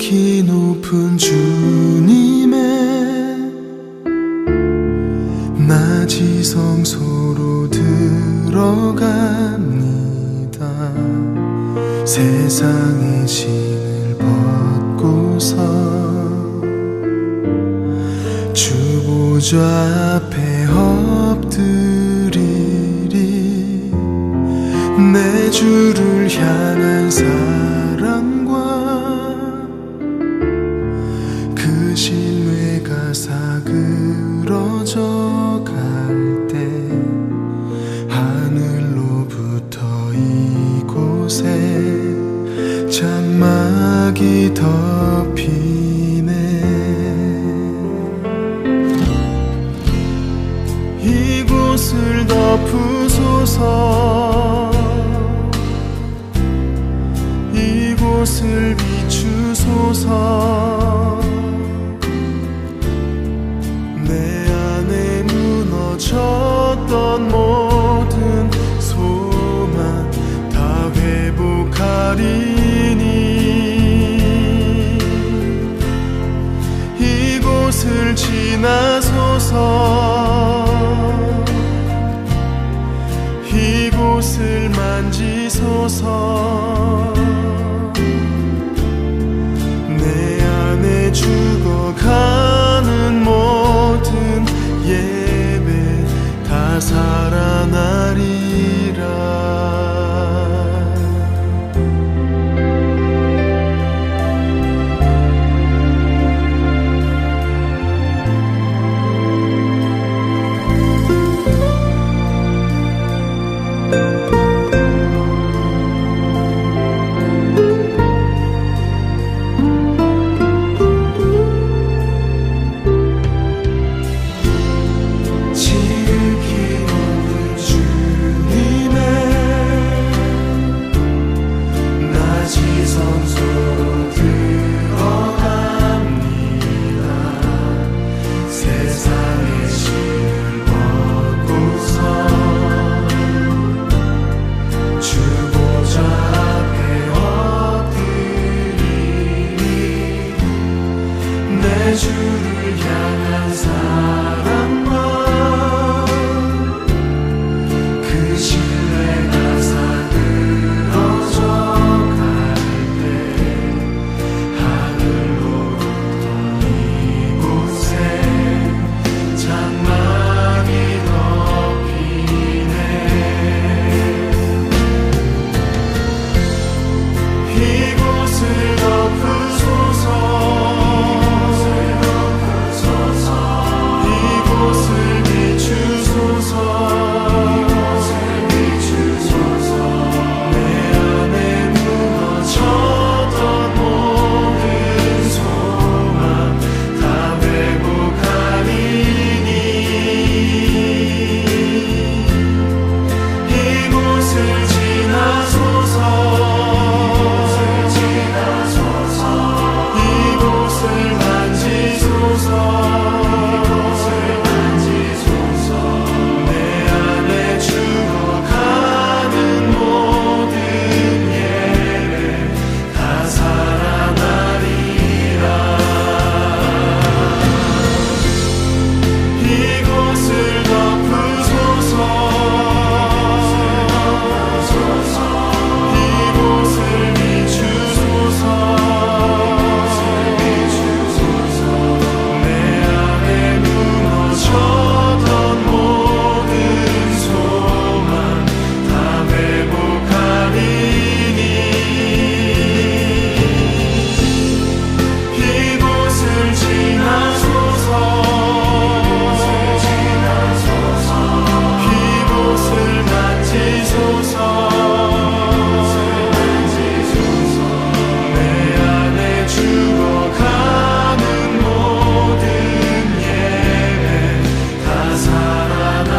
지극히 높은 주님의 낮이 성소로 들어갑니다. 세상의 신을 벗고서 주 보좌 앞에 엎드리리. 내 주를 향한 사랑과 그 신뢰가 사그러져 갈 때 하늘로부터 이곳에 장막이 덮이네. 이곳을 덮으소서. 이곳을 비추소서. 내 안에 무너졌던 모든 소망 다 회복하리니. 이곳을 지나소서. 이곳을 만지소서. 내 안에 죽어가는 모든 예배 다 살아나리라. 주를 향한 사랑과 그 신뢰가 사그러져 갈 때 하늘로부터 이곳에 장막이 덮이네. 이곳을 덮으소서. 이곳을 지나소서. 이곳을 이곳을 만지소서. 내 안에 죽어가는 모든 예배 다 살아나리라. 이곳을 지나소서. 이곳을 만지소서. 이곳을 만지소서. 내 안에 죽어가는 모든 예배 다 살아나리라. 이곳을 지나소서. 이곳을 만지소서. 이곳을 만지소서. 내 안에 죽어가는 모든 예배 다 살아나리라.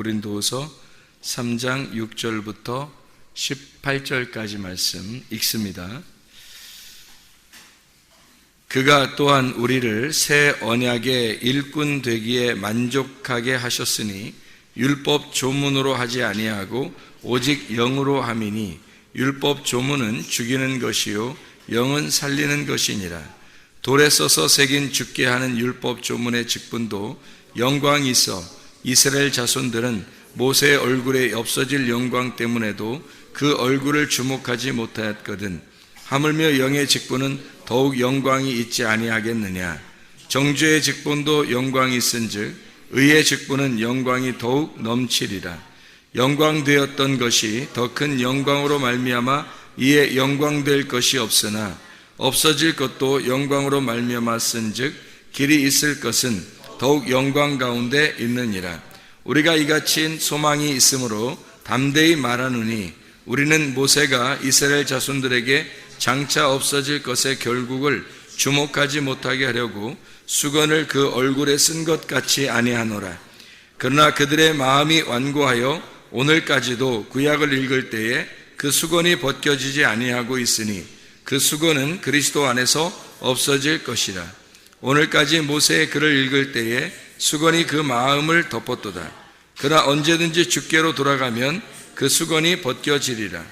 고린도후서 3장 6절부터 18절까지 말씀 읽습니다. 그가 또한 우리를 새 언약의 일꾼 되기에 만족하게 하셨으니 율법 조문으로 하지 아니하고 오직 영으로 함이니 율법 조문은 죽이는 것이요 영은 살리는 것이니라. 돌에 써서 새긴 죽게 하는 율법 조문의 직분도 영광이 있어 이스라엘 자손들은 모세의 얼굴에 없어질 영광 때문에도 그 얼굴을 주목하지 못하였거든. 하물며 영의 직분은 더욱 영광이 있지 아니하겠느냐. 정죄의 직분도 영광이 있은즉 의의 직분은 영광이 더욱 넘치리라. 영광되었던 것이 더 큰 영광으로 말미암아 이에 영광될 것이 없으나 없어질 것도 영광으로 말미암았은즉 길이 있을 것은 더욱 영광 가운데 있느니라. 우리가 이같이 소망이 있으므로 담대히 말하노니 우리는 모세가 이스라엘 자손들에게 장차 없어질 것의 결국을 주목하지 못하게 하려고 수건을 그 얼굴에 쓴 것 같이 아니하노라. 그러나 그들의 마음이 완고하여 오늘까지도 구약을 읽을 때에 그 수건이 벗겨지지 아니하고 있으니 그 수건은 그리스도 안에서 없어질 것이라. 오늘까지 모세의 글을 읽을 때에 수건이 그 마음을 덮었도다. 그러나 언제든지 주께로 돌아가면 그 수건이 벗겨지리라.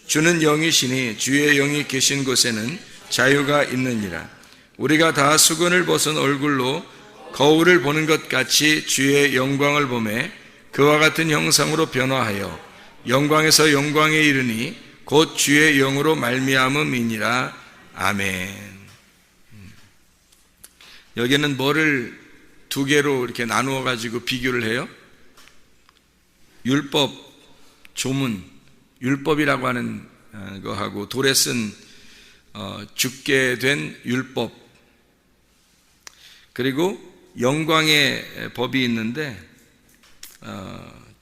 주는 영이시니 주의 영이 계신 곳에는 자유가 있느니라. 우리가 다 수건을 벗은 얼굴로 거울을 보는 것 같이 주의 영광을 보매 그와 같은 형상으로 변화하여 영광에서 영광에 이르니 곧 주의 영으로 말미암음이니라. 아멘. 여기는 뭐를 두 개로 이렇게 나누어 가지고 비교를 해요? 율법, 조문, 율법이라고 하는 거하고 돌에 쓴 죽게 된 율법, 그리고 영광의 법이 있는데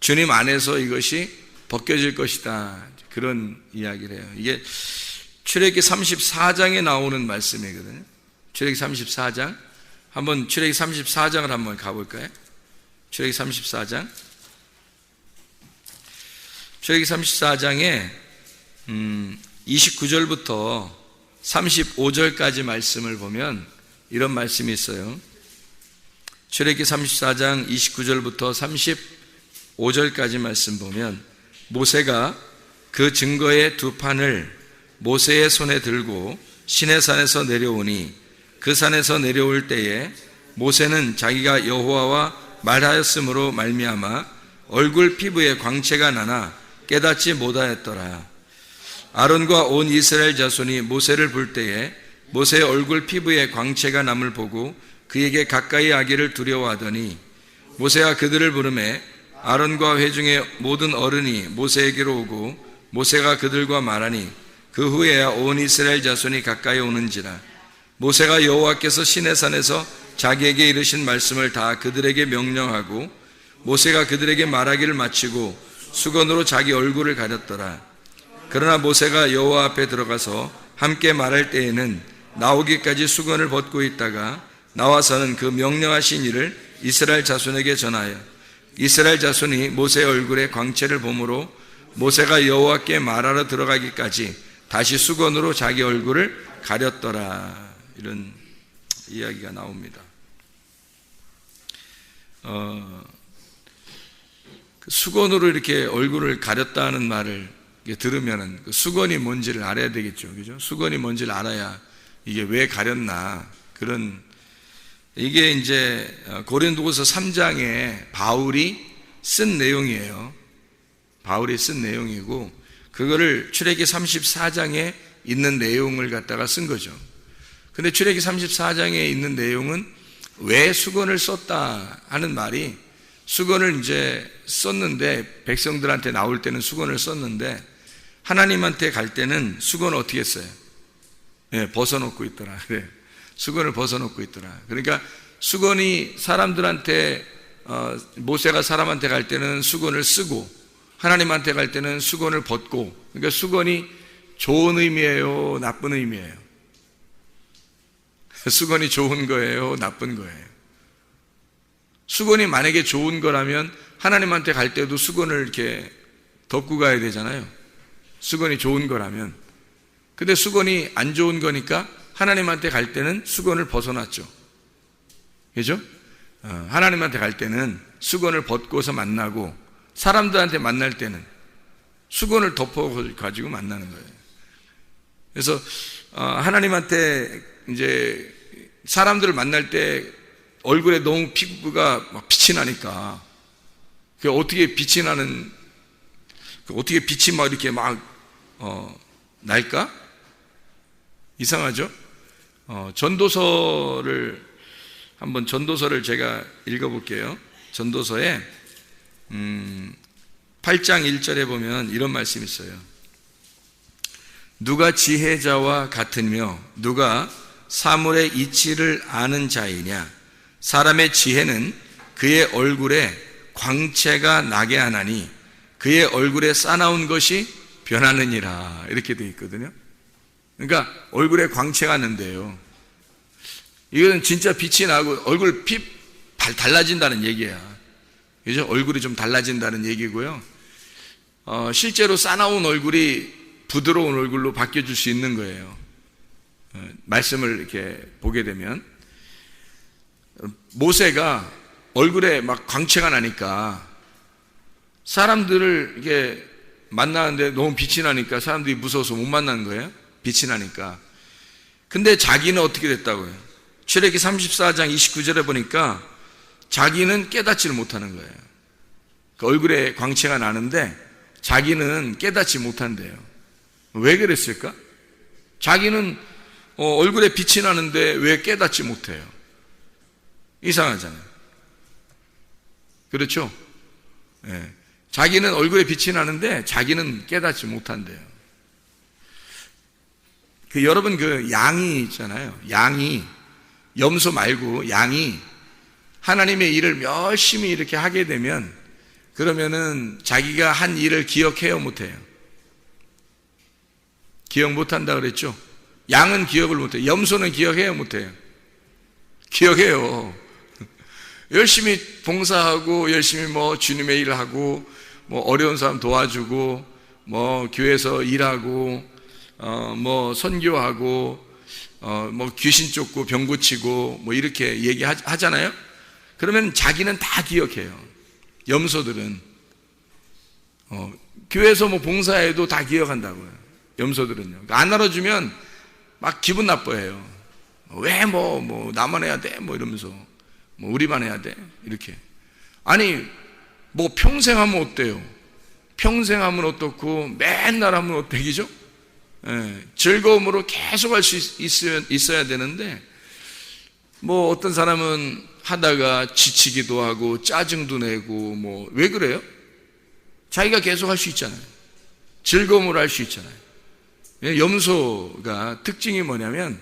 주님 안에서 이것이 벗겨질 것이다, 그런 이야기를 해요. 이게 출애굽기 34장에 나오는 말씀이거든요. 출애굽기 34장, 한번 출애굽기 34장을 한번 가볼까요? 출애굽기 34장. 출애굽기 34장에 29절부터 35절까지 말씀을 보면 이런 말씀이 있어요. 출애굽기 34장 29절부터 35절까지 말씀 보면 모세가 그 증거의 두 판을 모세의 손에 들고 시내산에서 내려오니 그 산에서 내려올 때에 모세는 자기가 여호와와 말하였으므로 말미암아 얼굴 피부에 광채가 나나 깨닫지 못하였더라. 아론과 온 이스라엘 자손이 모세를 볼 때에 모세의 얼굴 피부에 광채가 남을 보고 그에게 가까이 하기를 두려워하더니 모세가 그들을 부르매 아론과 회중의 모든 어른이 모세에게로 오고 모세가 그들과 말하니 그 후에야 온 이스라엘 자손이 가까이 오는지라. 모세가 여호와께서 시내산에서 자기에게 이르신 말씀을 다 그들에게 명령하고 모세가 그들에게 말하기를 마치고 수건으로 자기 얼굴을 가렸더라. 그러나 모세가 여호와 앞에 들어가서 함께 말할 때에는 나오기까지 수건을 벗고 있다가 나와서는 그 명령하신 일을 이스라엘 자손에게 전하여 이스라엘 자손이 모세의 얼굴에 광채를 보므로 모세가 여호와께 말하러 들어가기까지 다시 수건으로 자기 얼굴을 가렸더라. 이런 이야기가 나옵니다. 수건으로 이렇게 얼굴을 가렸다는 말을 들으면은 그 수건이 뭔지를 알아야 되겠죠, 그죠? 수건이 뭔지를 알아야 이게 왜 가렸나, 그런, 이게 이제 고린도후서 3장에 바울이 쓴 내용이에요. 바울이 쓴 내용이고 그거를 출애굽기 34장에 있는 내용을 갖다가 쓴 거죠. 근데 출애굽기 34장에 있는 내용은 왜 수건을 썼다 하는 말이, 수건을 이제 썼는데 백성들한테 나올 때는 수건을 썼는데 하나님한테 갈 때는 수건을 어떻게 했어요? 네, 벗어놓고 있더라. 그래. 수건을 벗어놓고 있더라. 그러니까 수건이 사람들한테 모세가 사람한테 갈 때는 수건을 쓰고 하나님한테 갈 때는 수건을 벗고, 그러니까 수건이 좋은 의미예요, 나쁜 의미예요? 수건이 좋은 거예요, 나쁜 거예요? 수건이 만약에 좋은 거라면 하나님한테 갈 때도 수건을 이렇게 덮고 가야 되잖아요. 수건이 좋은 거라면. 근데 수건이 안 좋은 거니까 하나님한테 갈 때는 수건을 벗어놨죠. 그죠? 하나님한테 갈 때는 수건을 벗고서 만나고, 사람들한테 만날 때는 수건을 덮어가지고 만나는 거예요. 그래서 하나님한테 이제 사람들을 만날 때 얼굴에 너무 피부가 막 빛이 나니까, 어떻게 빛이 나는, 어떻게 빛이 막 이렇게 막 날까? 이상하죠? 전도서를 읽어볼게요. 전도서에 8장 1절에 보면 이런 말씀이 있어요. 누가 지혜자와 같으며 누가 사물의 이치를 아는 자이냐? 사람의 지혜는 그의 얼굴에 광채가 나게 하나니 그의 얼굴에 싸나운 것이 변하느니라. 이렇게 되어 있거든요. 그러니까 얼굴에 광채가 나는데요, 이거는 진짜 빛이 나고 얼굴 달라진다는 얘기야. 그죠? 얼굴이 좀 달라진다는 얘기고요. 실제로 싸나운 얼굴이 부드러운 얼굴로 바뀌어줄 수 있는 거예요. 말씀을 이렇게 보게 되면, 모세가 얼굴에 막 광채가 나니까 사람들을 이렇게 만나는데 너무 빛이 나니까 사람들이 무서워서 못 만나는 거예요. 빛이 나니까. 근데 자기는 어떻게 됐다고요? 출애기 34장 29절에 보니까 자기는 깨닫지를 못하는 거예요. 그 얼굴에 광채가 나는데 자기는 깨닫지 못한대요. 왜 그랬을까? 자기는 얼굴에 빛이 나는데 왜 깨닫지 못해요? 이상하잖아요. 그렇죠? 네. 자기는 얼굴에 빛이 나는데 자기는 깨닫지 못한대요. 여러분, 양이 있잖아요. 양이, 염소 말고 양이 하나님의 일을 열심히 이렇게 하게 되면, 그러면은 자기가 한 일을 기억해요, 못해요? 기억 못한다 그랬죠? 양은 기억을 못해요. 염소는 기억해요, 못해요? 기억해요. 열심히 봉사하고, 열심히 주님의 일을 하고, 어려운 사람 도와주고, 교회에서 일하고, 선교하고, 귀신 쫓고 병 고치고 이렇게 얘기하잖아요. 그러면 자기는 다 기억해요. 염소들은 교회에서 봉사해도 다 기억한다고요. 염소들은요. 안 알아주면 막 기분 나빠해요. 왜 나만 해야 돼? 이러면서 우리만 해야 돼? 이렇게. 아니 평생 하면 어때요? 평생 하면 어떻고 맨날 하면 어때기죠? 즐거움으로 계속 할 수 있어야 되는데, 어떤 사람은 하다가 지치기도 하고 짜증도 내고 왜 그래요? 자기가 계속 할 수 있잖아요. 즐거움으로 할 수 있잖아요. 염소가 특징이 뭐냐면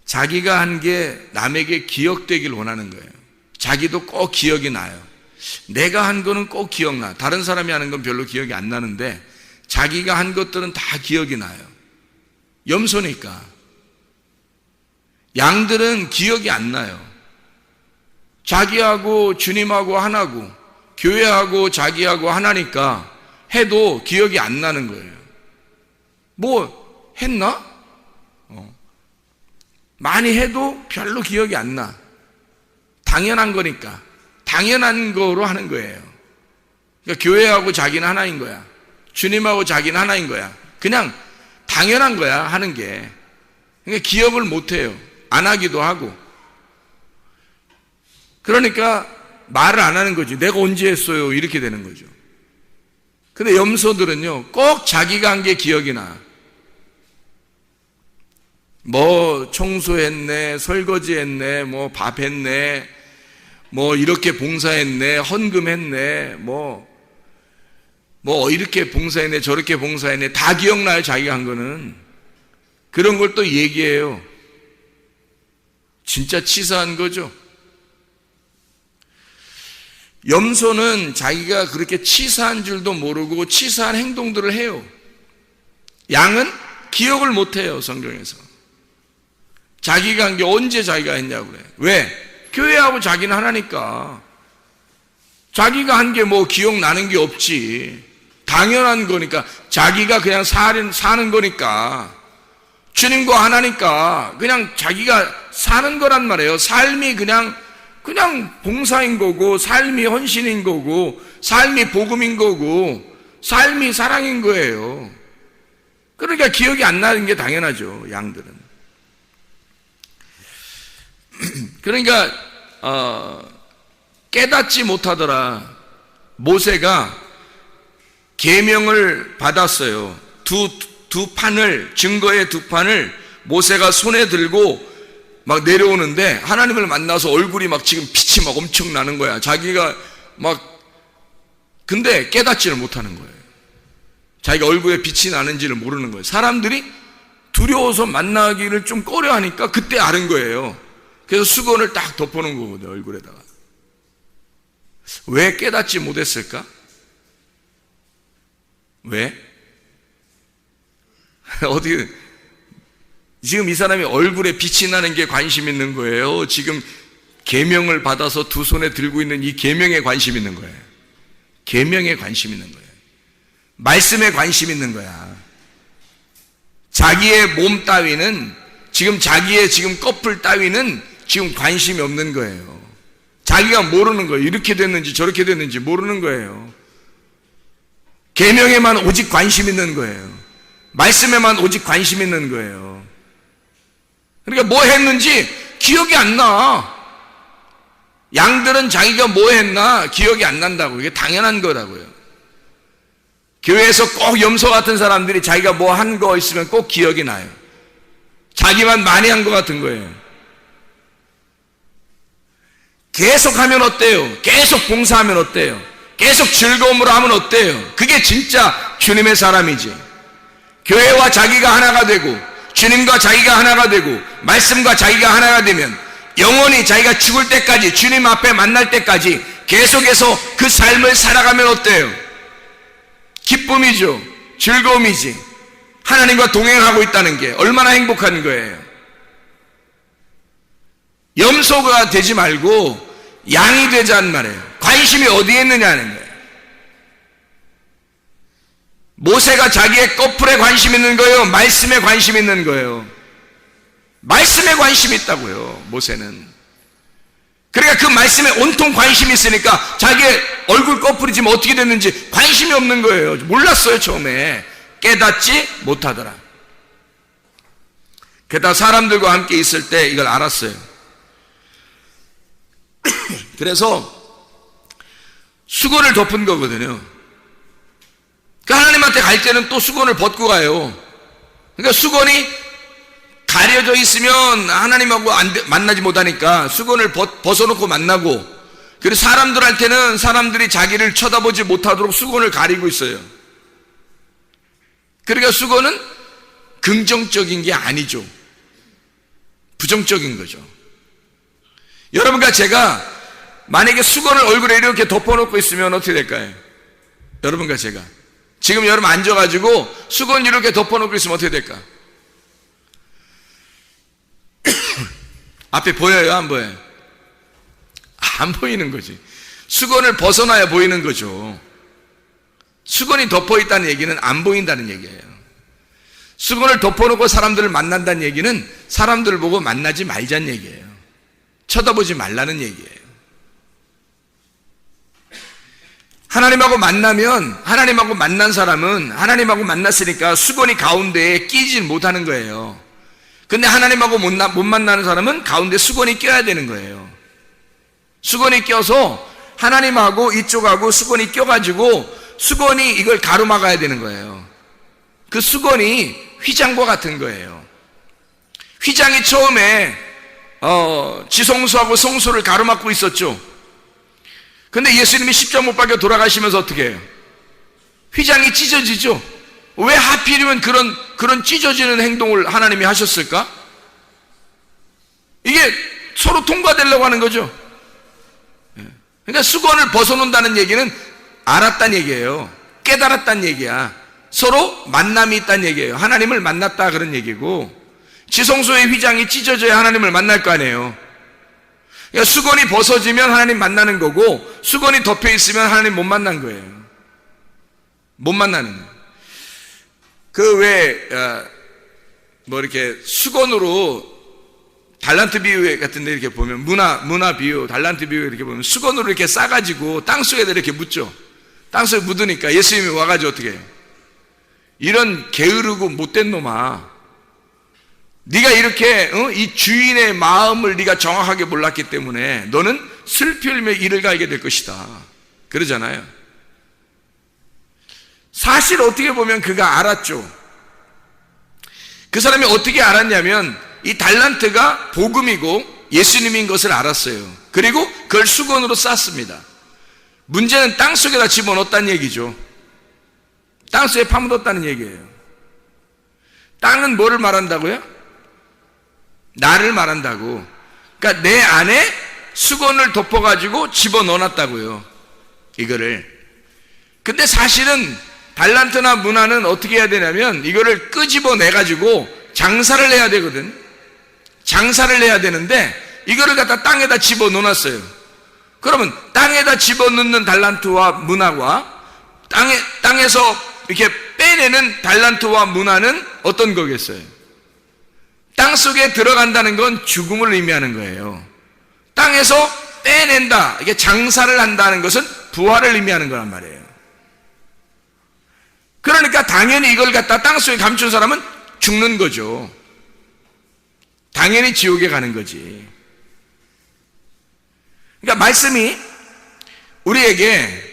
자기가 한 게 남에게 기억되길 원하는 거예요. 자기도 꼭 기억이 나요. 내가 한 거는 꼭 기억나. 다른 사람이 하는 건 별로 기억이 안 나는데 자기가 한 것들은 다 기억이 나요. 염소니까. 양들은 기억이 안 나요. 자기하고 주님하고 하나고 교회하고 자기하고 하나니까 해도 기억이 안 나는 거예요. 했나? 많이 해도 별로 기억이 안 나. 당연한 거니까. 당연한 거로 하는 거예요. 그러니까 교회하고 자기는 하나인 거야. 주님하고 자기는 하나인 거야. 그냥 당연한 거야, 하는 게. 그러니까 기억을 못 해요. 안 하기도 하고. 그러니까 말을 안 하는 거지. 내가 언제 했어요? 이렇게 되는 거죠. 근데 염소들은요, 꼭 자기가 한 게 기억이 나. 청소했네, 설거지했네, 밥 했네, 이렇게 봉사했네, 헌금했네, 이렇게 봉사했네, 저렇게 봉사했네, 다 기억나요, 자기가 한 거는. 그런 걸 또 얘기해요. 진짜 치사한 거죠. 염소는 자기가 그렇게 치사한 줄도 모르고 치사한 행동들을 해요. 양은 기억을 못 해요, 성경에서. 자기가 한 게 언제 자기가 했냐고 그래. 왜? 교회하고 자기는 하나니까. 자기가 한 게 뭐 기억나는 게 없지. 당연한 거니까. 자기가 그냥 사는 거니까. 주님과 하나니까 그냥 자기가 사는 거란 말이에요. 삶이 그냥 봉사인 거고, 삶이 헌신인 거고, 삶이 복음인 거고, 삶이 사랑인 거예요. 그러니까 기억이 안 나는 게 당연하죠, 양들은. 그러니까 깨닫지 못하더라. 모세가 계명을 받았어요. 두 판을, 증거의 두 판을 모세가 손에 들고 막 내려오는데 하나님을 만나서 얼굴이 막 지금 빛이 막 엄청 나는 거야. 자기가 근데 깨닫지를 못하는 거예요. 자기가 얼굴에 빛이 나는지를 모르는 거예요. 사람들이 두려워서 만나기를 좀 꺼려 하니까 그때 아는 거예요. 그래서 수건을 딱 덮어놓은 거거든요, 얼굴에다가. 왜 깨닫지 못했을까? 왜? 어디, 지금 이 사람이 얼굴에 빛이 나는 게 관심 있는 거예요? 지금 계명을 받아서 두 손에 들고 있는 이 계명에 관심 있는 거예요. 계명에 관심 있는 거예요. 말씀에 관심 있는 거야. 자기의 몸 따위는, 지금 자기의 지금 꺼풀 따위는 지금 관심이 없는 거예요. 자기가 모르는 거예요. 이렇게 됐는지 저렇게 됐는지 모르는 거예요. 계명에만 오직 관심 있는 거예요. 말씀에만 오직 관심 있는 거예요. 그러니까 뭐 했는지 기억이 안 나. 양들은 자기가 뭐 했나 기억이 안 난다고. 이게 당연한 거라고요. 교회에서 꼭 염소 같은 사람들이 자기가 뭐 한 거 있으면 꼭 기억이 나요. 자기만 많이 한 것 같은 거예요. 계속 하면 어때요? 계속 봉사하면 어때요? 계속 즐거움으로 하면 어때요? 그게 진짜 주님의 사람이지. 교회와 자기가 하나가 되고, 주님과 자기가 하나가 되고, 말씀과 자기가 하나가 되면 영원히 자기가 죽을 때까지, 주님 앞에 만날 때까지 계속해서 그 삶을 살아가면 어때요? 기쁨이죠. 즐거움이지. 하나님과 동행하고 있다는 게 얼마나 행복한 거예요. 염소가 되지 말고 양이 되자는 말이에요. 관심이 어디에 있느냐는 거예요. 모세가 자기의 꺼풀에 관심 있는 거예요? 말씀에 관심 있는 거예요? 말씀에 관심이 있다고요, 모세는. 그러니까 그 말씀에 온통 관심이 있으니까 자기의 얼굴 꺼풀이 지금 어떻게 됐는지 관심이 없는 거예요. 몰랐어요, 처음에. 깨닫지 못하더라. 게다가 사람들과 함께 있을 때 이걸 알았어요. 그래서 수건을 덮은 거거든요. 그 하나님한테 갈 때는 또 수건을 벗고 가요. 그러니까 수건이 가려져 있으면 하나님하고 만나지 못하니까 수건을 벗어놓고 만나고, 그리고 사람들한테는 사람들이 자기를 쳐다보지 못하도록 수건을 가리고 있어요. 그러니까 수건은 긍정적인 게 아니죠. 부정적인 거죠. 여러분과 제가 만약에 수건을 얼굴에 이렇게 덮어놓고 있으면 어떻게 될까요? 여러분과 제가 지금 여러분 앉아가지고 수건 이렇게 덮어놓고 있으면 어떻게 될까? 앞에 보여요? 안 보여요? 안 보이는 거지. 수건을 벗어나야 보이는 거죠. 수건이 덮어있다는 얘기는 안 보인다는 얘기예요. 수건을 덮어놓고 사람들을 만난다는 얘기는 사람들을 보고 만나지 말자는 얘기예요. 쳐다보지 말라는 얘기예요. 하나님하고 만나면, 하나님하고 만난 사람은 하나님하고 만났으니까 수건이 가운데에 끼지 못하는 거예요. 근데 하나님하고 못 만나는 사람은 가운데 수건이 껴야 되는 거예요. 수건이 껴서 하나님하고 이쪽하고 수건이 껴가지고 수건이 이걸 가로막아야 되는 거예요. 그 수건이 휘장과 같은 거예요. 휘장이 처음에 지성소하고 성소를 가로막고 있었죠. 근데 예수님이 십자가 못 박혀 돌아가시면서 어떻게 해요? 휘장이 찢어지죠. 왜 하필이면 그런 찢어지는 행동을 하나님이 하셨을까? 이게 서로 통과되려고 하는 거죠. 그러니까 수건을 벗어놓는다는 얘기는 알았다는 얘기예요. 깨달았다는 얘기야. 서로 만남이 있다는 얘기예요. 하나님을 만났다 그런 얘기고, 지성소의 휘장이 찢어져야 하나님을 만날 거 아니에요. 그러니까 수건이 벗어지면 하나님 만나는 거고, 수건이 덮여 있으면 하나님 못 만난 거예요. 못 만나는 거예요. 이렇게 수건으로 달란트 비유 같은 데 이렇게 보면, 문화 비유, 달란트 비유 이렇게 보면 수건으로 이렇게 싸가지고 땅속에다 이렇게 묻죠. 땅속에 묻으니까 예수님이 와가지고 어떻게 해요? 이런 게으르고 못된 놈아, 네가 이렇게 이 주인의 마음을 네가 정확하게 몰랐기 때문에 너는 슬피 흘리며 이를 갈게 될 것이다, 그러잖아요. 사실 어떻게 보면 그가 알았죠. 그 사람이 어떻게 알았냐면 이 달란트가 복음이고 예수님인 것을 알았어요. 그리고 그걸 수건으로 쌌습니다. 문제는 땅속에다 집어넣었다는 얘기죠. 땅속에 파묻었다는 얘기예요. 땅은 뭐를 말한다고요? 나를 말한다고. 그러니까 내 안에 수건을 덮어가지고 집어넣어놨다고요, 이거를. 근데 사실은 달란트나 문화는 어떻게 해야 되냐면 이거를 끄집어내가지고 장사를 해야 되거든. 장사를 해야 되는데 이거를 갖다 땅에다 집어넣어놨어요. 그러면 땅에다 집어넣는 달란트와 문화와 땅에서 이렇게 빼내는 달란트와 문화는 어떤 거겠어요? 땅 속에 들어간다는 건 죽음을 의미하는 거예요. 땅에서 빼낸다, 이게 장사를 한다는 것은 부활을 의미하는 거란 말이에요. 그러니까 당연히 이걸 갖다 땅 속에 감춘 사람은 죽는 거죠. 당연히 지옥에 가는 거지. 그러니까 말씀이 우리에게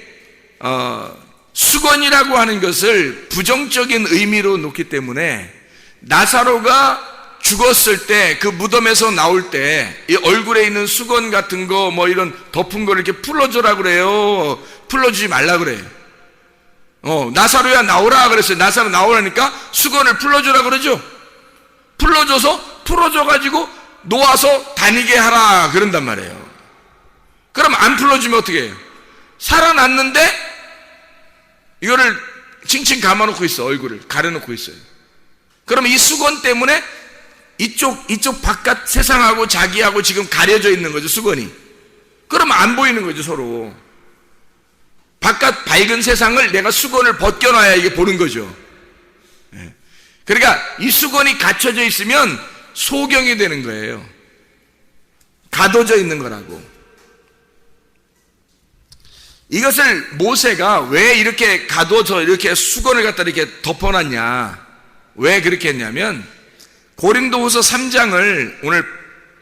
수건이라고 하는 것을 부정적인 의미로 놓기 때문에, 나사로가 죽었을 때 그 무덤에서 나올 때 이 얼굴에 있는 수건 같은 거 뭐 이런 덮은 거를 이렇게 풀어줘라 그래요. 풀어주지 말라 그래요. 나사로야 나오라 그랬어요. 나사로 나오라니까 수건을 풀어줘라 그러죠. 풀어줘가지고 놓아서 다니게 하라 그런단 말이에요. 그럼 안 풀어주면 어떻게 해요? 살아났는데 이거를 칭칭 감아놓고 있어. 얼굴을 가려놓고 있어요. 그러면 이 수건 때문에 이쪽 바깥 세상하고 자기하고 지금 가려져 있는 거죠, 수건이. 그러면 안 보이는 거죠, 서로. 바깥 밝은 세상을 내가 수건을 벗겨놔야 이게 보는 거죠. 그러니까 이 수건이 갇혀져 있으면 소경이 되는 거예요. 가둬져 있는 거라고. 이것을 모세가 왜 이렇게 가둬서 이렇게 수건을 갖다 이렇게 덮어놨냐, 왜 그렇게 했냐면, 고린도후서 3장을 오늘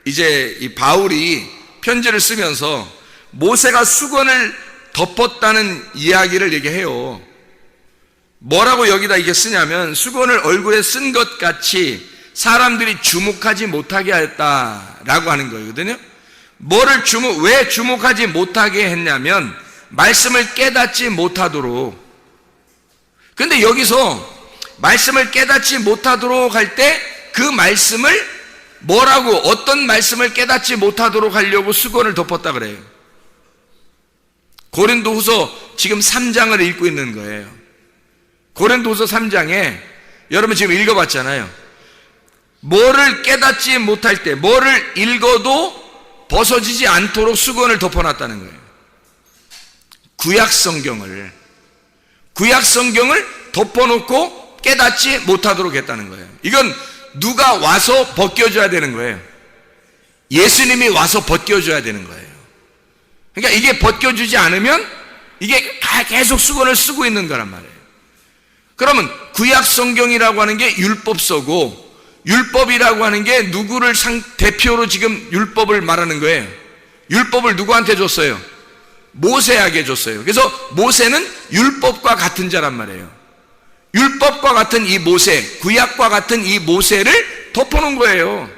이제 이 바울이 편지를 쓰면서 모세가 수건을 덮었다는 이야기를 얘기해요. 뭐라고 여기다 이게 쓰냐면, 수건을 얼굴에 쓴 것 같이 사람들이 주목하지 못하게 하였다라고 하는 거거든요. 왜 주목하지 못하게 했냐면, 말씀을 깨닫지 못하도록. 근데 여기서 말씀을 깨닫지 못하도록 할 때 그 말씀을 어떤 말씀을 깨닫지 못하도록 하려고 수건을 덮었다 그래요. 고린도후서 지금 3장을 읽고 있는 거예요. 고린도후서 3장에 여러분 지금 읽어봤잖아요. 뭐를 깨닫지 못할 때, 뭐를 읽어도 벗어지지 않도록 수건을 덮어놨다는 거예요. 구약 성경을 덮어놓고 깨닫지 못하도록 했다는 거예요. 이건 누가 와서 벗겨줘야 되는 거예요. 예수님이 와서 벗겨줘야 되는 거예요. 그러니까 이게 벗겨주지 않으면 이게 계속 수건을 쓰고 있는 거란 말이에요. 그러면 구약 성경이라고 하는 게 율법서고, 율법이라고 하는 게 누구를 대표로 지금 율법을 말하는 거예요. 율법을 누구한테 줬어요? 모세에게 줬어요. 그래서 모세는 율법과 같은 자란 말이에요. 율법과 같은 이 모세, 구약과 같은 이 모세를 덮어놓은 거예요.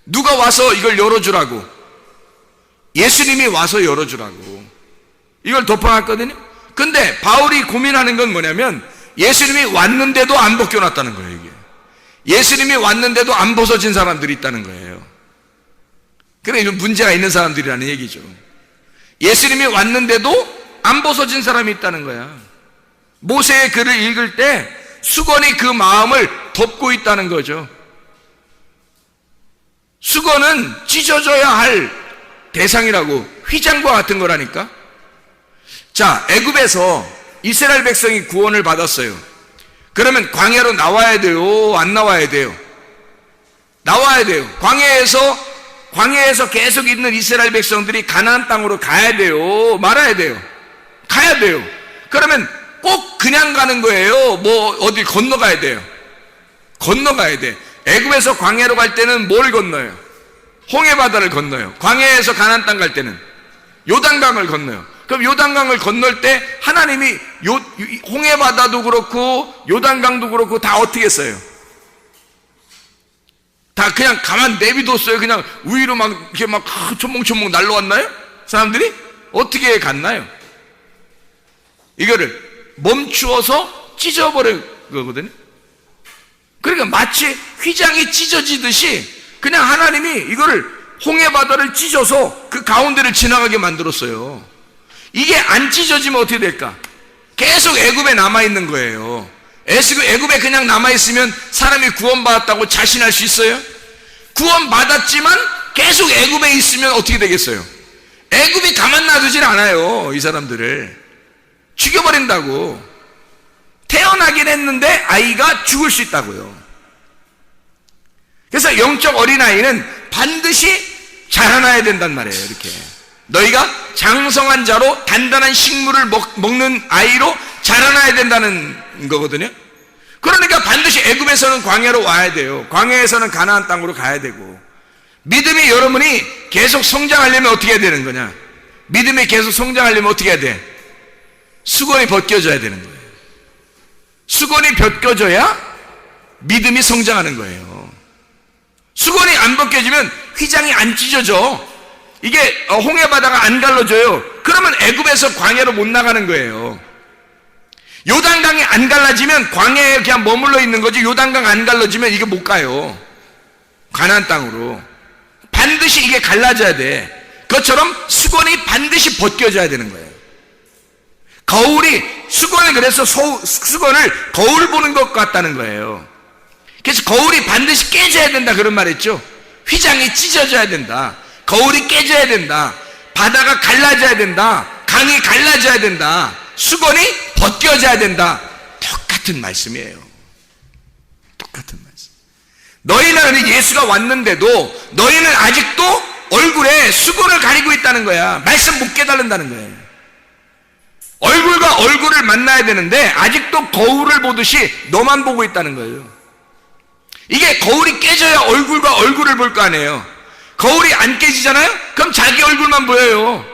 누가 와서 이걸 열어주라고? 예수님이 와서 열어주라고 이걸 덮어놨거든요. 근데 바울이 고민하는 건 뭐냐면, 예수님이 왔는데도 안 벗겨놨다는 거예요. 이게 예수님이 왔는데도 안 벗어진 사람들이 있다는 거예요. 그래, 이건 문제가 있는 사람들이라는 얘기죠. 예수님이 왔는데도 안 벗어진 사람이 있다는 거야. 모세의 글을 읽을 때 수건이 그 마음을 덮고 있다는 거죠. 수건은 찢어져야 할 대상이라고. 휘장과 같은 거라니까. 자, 애굽에서 이스라엘 백성이 구원을 받았어요. 그러면 광야로 나와야 돼요? 안 나와야 돼요? 나와야 돼요. 광야에서 계속 있는 이스라엘 백성들이 가나안 땅으로 가야 돼요? 말아야 돼요? 가야 돼요. 그러면 꼭 그냥 가는 거예요? 뭐 어디 건너가야 돼요? 건너가야 돼. 애굽에서 광야로 갈 때는 뭘 건너요? 홍해바다를 건너요. 광야에서 가나안 땅 갈 때는 요단강을 건너요. 그럼 요단강을 건널 때 하나님이 홍해바다도 그렇고 요단강도 그렇고 다 어떻게 했어요? 다 그냥 가만 내비뒀어요? 그냥 위로 막 이렇게 막 초몽초몽 날라왔나요? 사람들이? 어떻게 갔나요? 이거를 멈추어서 찢어버린 거거든요. 그러니까 마치 휘장이 찢어지듯이 그냥 하나님이 이거를 홍해바다를 찢어서 그 가운데를 지나가게 만들었어요. 이게 안 찢어지면 어떻게 될까? 계속 애굽에 남아있는 거예요. 애굽에 그냥 남아있으면 사람이 구원받았다고 자신할 수 있어요? 구원받았지만 계속 애굽에 있으면 어떻게 되겠어요? 애굽이 가만 놔두질 않아요. 이 사람들을 죽여버린다고. 태어나긴 했는데 아이가 죽을 수 있다고요. 그래서 영적 어린아이는 반드시 자라나야 된단 말이에요. 이렇게 너희가 장성한 자로 단단한 식물을 먹는 아이로 자라나야 된다는 거거든요. 그러니까 반드시 애굽에서는 광야로 와야 돼요. 광야에서는 가나안 땅으로 가야 되고, 믿음이 여러분이 계속 성장하려면 어떻게 해야 되는 거냐? 믿음이 계속 성장하려면 어떻게 해야 돼? 수건이 벗겨져야 되는 거예요. 수건이 벗겨져야 믿음이 성장하는 거예요. 수건이 안 벗겨지면 휘장이 안 찢어져. 이게 홍해바다가 안 갈라져요. 그러면 애굽에서 광야로 못 나가는 거예요. 요단강이 안 갈라지면 광야에 그냥 머물러 있는 거지, 요단강 안 갈라지면 이게 못 가요. 가나안 땅으로. 반드시 이게 갈라져야 돼. 그것처럼 수건이 반드시 벗겨져야 되는 거예요. 수건을 그래서 수건을 거울 보는 것 같다는 거예요. 그래서 거울이 반드시 깨져야 된다 그런 말 했죠. 휘장이 찢어져야 된다. 거울이 깨져야 된다. 바다가 갈라져야 된다. 강이 갈라져야 된다. 수건이 벗겨져야 된다. 똑같은 말씀이에요. 똑같은 말씀. 너희는 예수가 왔는데도 너희는 아직도 얼굴에 수건을 가리고 있다는 거야. 말씀 못 깨달은다는 거예요. 얼굴과 얼굴을 만나야 되는데 아직도 거울을 보듯이 너만 보고 있다는 거예요. 이게 거울이 깨져야 얼굴과 얼굴을 볼 거 아니에요. 거울이 안 깨지잖아요? 그럼 자기 얼굴만 보여요.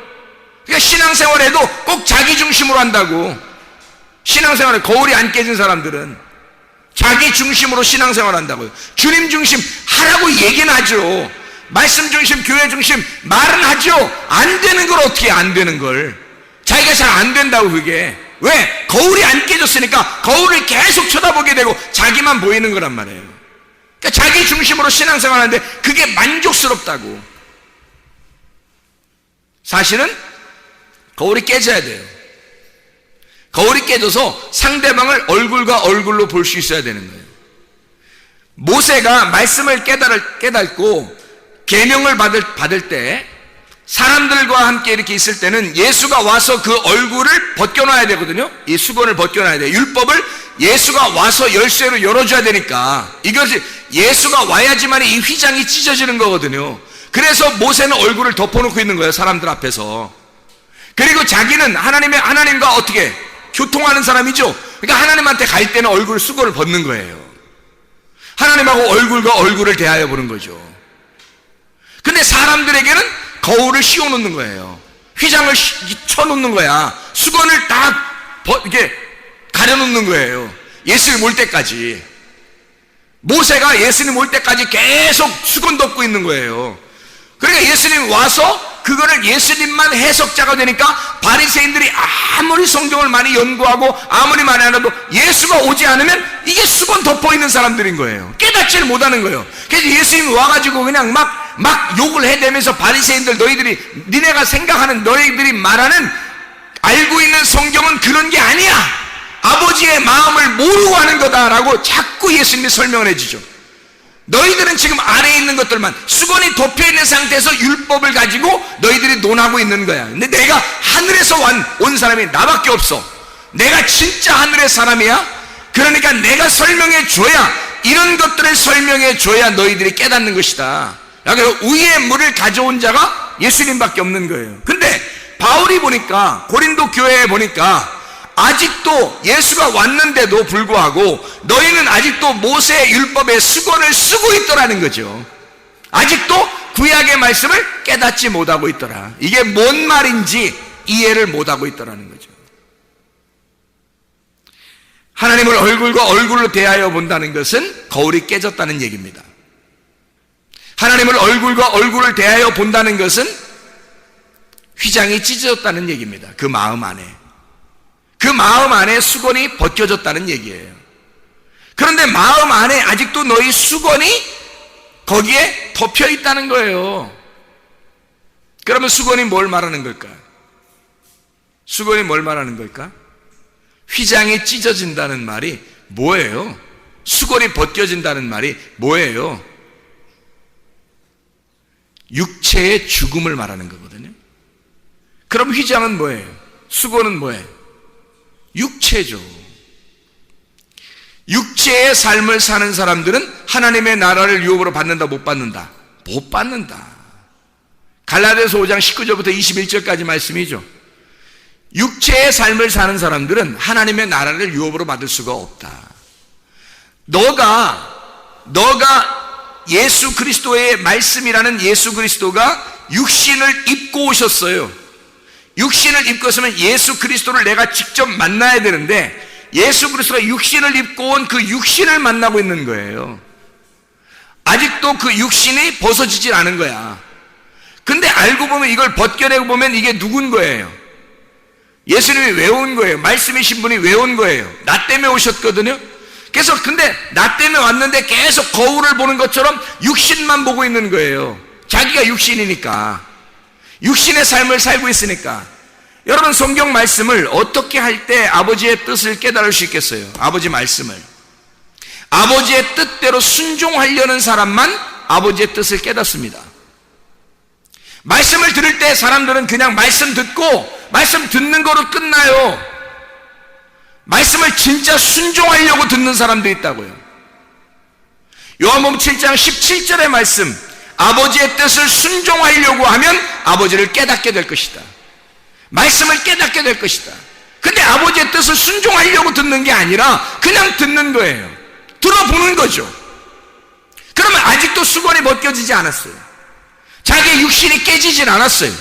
그러니까 신앙생활에도 꼭 자기 중심으로 한다고. 신앙생활에 거울이 안 깨진 사람들은 자기 중심으로 신앙생활 한다고요. 주님 중심 하라고 얘기는 하죠. 말씀 중심, 교회 중심 말은 하죠. 안 되는 걸 어떻게 안 되는 걸. 자기가 잘 안 된다고. 그게 왜? 거울이 안 깨졌으니까 거울을 계속 쳐다보게 되고 자기만 보이는 거란 말이에요. 그러니까 자기 중심으로 신앙생활 하는데 그게 만족스럽다고. 사실은 거울이 깨져야 돼요. 거울이 깨져서 상대방을 얼굴과 얼굴로 볼 수 있어야 되는 거예요. 모세가 말씀을 깨닫고 계명을 받을 때 사람들과 함께 이렇게 있을 때는 예수가 와서 그 얼굴을 벗겨놔야 되거든요. 이 수건을 벗겨놔야 돼요. 율법을 예수가 와서 열쇠로 열어줘야 되니까. 이것이 예수가 와야지만 이 휘장이 찢어지는 거거든요. 그래서 모세는 얼굴을 덮어놓고 있는 거예요. 사람들 앞에서. 그리고 자기는 하나님과 어떻게 교통하는 사람이죠. 그러니까 하나님한테 갈 때는 얼굴 수건을 벗는 거예요. 하나님하고 얼굴과 얼굴을 대하여 보는 거죠. 근데 사람들에게는 거울을 씌워놓는 거예요. 휘장을 쳐놓는 거야. 수건을 딱 이렇게 가려놓는 거예요. 예수님 올 때까지. 모세가 예수님 올 때까지 계속 수건 덮고 있는 거예요. 그러니까 예수님 와서 그거를 예수님만 해석자가 되니까 바리새인들이 아무리 성경을 많이 연구하고 아무리 많이 알아도 예수가 오지 않으면 이게 수건 덮어 있는 사람들인 거예요. 깨닫지를 못하는 거예요. 그래서 예수님이 와가지고 그냥 막 욕을 해대면서 바리새인들, 니네가 생각하는, 너희들이 말하는 알고 있는 성경은 그런 게 아니야. 아버지의 마음을 모르고 하는 거다라고 자꾸 예수님이 설명을 해주죠. 너희들은 지금 아래에 있는 것들만, 수건이 덮여있는 상태에서 율법을 가지고 너희들이 논하고 있는 거야. 근데 내가 하늘에서 온 사람이 나밖에 없어. 내가 진짜 하늘의 사람이야. 그러니까 내가 설명해 줘야, 이런 것들을 설명해 줘야 너희들이 깨닫는 것이다. 그래서 위에 물을 가져온 자가 예수님밖에 없는 거예요. 근데 바울이 보니까, 고린도 교회에 보니까 아직도 예수가 왔는데도 불구하고 너희는 아직도 모세의 율법의 수건을 쓰고 있더라는 거죠. 아직도 구약의 말씀을 깨닫지 못하고 있더라. 이게 뭔 말인지 이해를 못하고 있더라는 거죠. 하나님을 얼굴과 얼굴로 대하여 본다는 것은 거울이 깨졌다는 얘기입니다. 하나님을 얼굴과 얼굴을 대하여 본다는 것은 휘장이 찢어졌다는 얘기입니다. 그 마음 안에. 그 마음 안에 수건이 벗겨졌다는 얘기예요. 그런데 마음 안에 아직도 너희 수건이 거기에 덮여 있다는 거예요. 그러면 수건이 뭘 말하는 걸까? 수건이 뭘 말하는 걸까? 휘장이 찢어진다는 말이 뭐예요? 수건이 벗겨진다는 말이 뭐예요? 육체의 죽음을 말하는 거거든요. 그럼 휘장은 뭐예요? 수건은 뭐예요? 육체죠. 육체의 삶을 사는 사람들은 하나님의 나라를 유업으로 받는다, 못 받는다? 못 받는다. 갈라디아서 5장 19절부터 21절까지 말씀이죠. 육체의 삶을 사는 사람들은 하나님의 나라를 유업으로 받을 수가 없다. 너가 예수 그리스도의 말씀이라는 예수 그리스도가 육신을 입고 오셨어요. 육신을 입고 있으면 예수 그리스도를 내가 직접 만나야 되는데, 예수 그리스도가 육신을 입고 온 그 육신을 만나고 있는 거예요. 아직도 그 육신이 벗어지질 않은 거야. 근데 알고 보면, 이걸 벗겨내고 보면 이게 누군 거예요? 예수님이 왜 온 거예요? 말씀이신 분이 왜 온 거예요? 나 때문에 오셨거든요. 그래서 근데 나 때문에 왔는데 계속 거울을 보는 것처럼 육신만 보고 있는 거예요. 자기가 육신이니까, 육신의 삶을 살고 있으니까. 여러분, 성경 말씀을 어떻게 할 때 아버지의 뜻을 깨달을 수 있겠어요? 아버지 말씀을, 아버지의 뜻대로 순종하려는 사람만 아버지의 뜻을 깨닫습니다. 말씀을 들을 때 사람들은 그냥 말씀 듣고 말씀 듣는 거로 끝나요. 말씀을 진짜 순종하려고 듣는 사람도 있다고요. 요한복음 7장 17절의 말씀, 아버지의 뜻을 순종하려고 하면 아버지를 깨닫게 될 것이다. 말씀을 깨닫게 될 것이다. 근데 아버지의 뜻을 순종하려고 듣는 게 아니라 그냥 듣는 거예요. 들어보는 거죠. 그러면 아직도 수건이 벗겨지지 않았어요. 자기의 육신이 깨지질 않았어요.